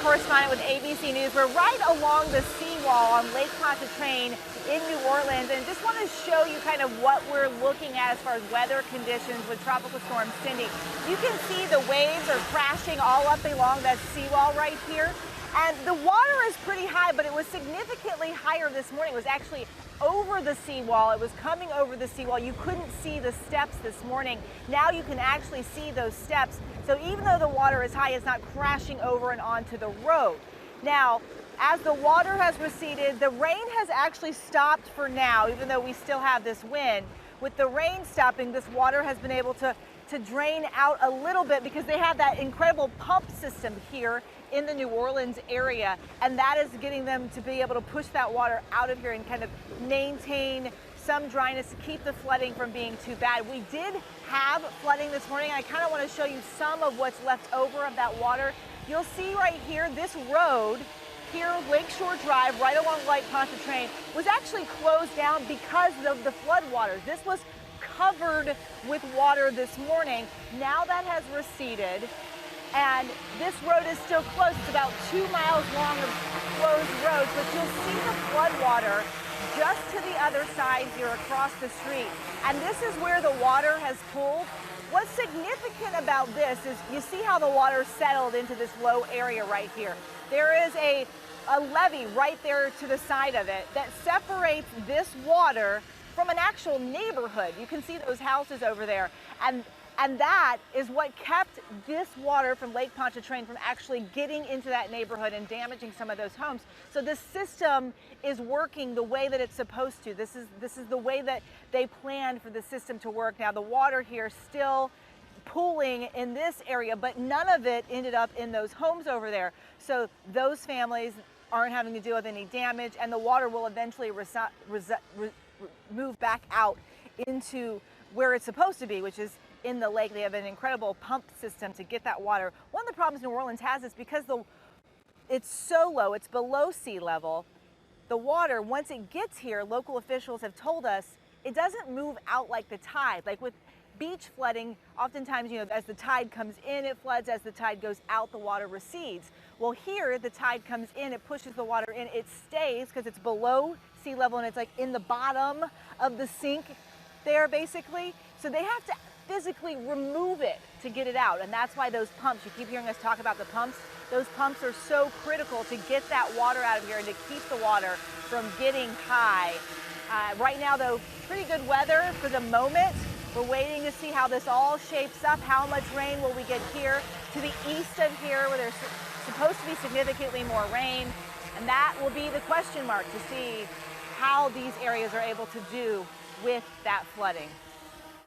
correspondent with ABC News. We're right along the seawall on Lake Pontchartrain in New Orleans, and just want to show you kind of what we're looking at as far as weather conditions with Tropical Storm Cindy. You can see the waves are crashing all up along that seawall right here. And the water is pretty high, but it was significantly higher this morning. It was actually over the seawall. It was coming over the seawall. You couldn't see the steps this morning. Now you can actually see those steps. So even though the water is high, it's not crashing over and onto the road. Now, as the water has receded, the rain has actually stopped for now, even though we still have this wind. With the rain stopping, this water has been able to drain out a little bit because they have that incredible pump system here in the New Orleans area, and that is getting them to be able to push that water out of here and kind of maintain some dryness to keep the flooding from being too bad. We did have flooding this morning, and I kind of want to show you some of what's left over of that water. You'll see right here, this road here, Lakeshore Drive, right along Lake Pontchartrain, was actually closed down because of the flood waters. This was covered with water this morning. Now that has receded, and this road is still closed. It's about 2 miles long of closed roads, but you'll see the flood water just to the other side here across the street. And this is where the water has pooled. What's significant about this is you see how the water settled into this low area right here. There is a levee right there to the side of it that separates this water from an actual neighborhood. You can see those houses over there. And that is what kept this water from Lake Pontchartrain from actually getting into that neighborhood and damaging some of those homes. So the system is working the way that it's supposed to. This is the way that they planned for the system to work. Now the water here still pooling in this area, but none of it ended up in those homes over there. So those families aren't having to deal with any damage, and the water will eventually move back out into where it's supposed to be, which is in the lake. They have an incredible pump system to get that water. One of the problems New Orleans has is because it's so low, it's below sea level, the water, once it gets here, local officials have told us, it doesn't move out like the tide. Like with beach flooding, oftentimes, as the tide comes in, it floods. As the tide goes out, the water recedes. Well, here, the tide comes in, it pushes the water in, it stays because it's below sea level and it's like in the bottom of the sink there, basically. So they have to physically remove it to get it out. And that's why those pumps, you keep hearing us talk about the pumps, those pumps are so critical to get that water out of here and to keep the water from getting high. Right now, though, pretty good weather for the moment. We're waiting to see how this all shapes up. How much rain will we get here to the east of here, where there's supposed to be significantly more rain? And that will be the question mark to see how these areas are able to do with that flooding.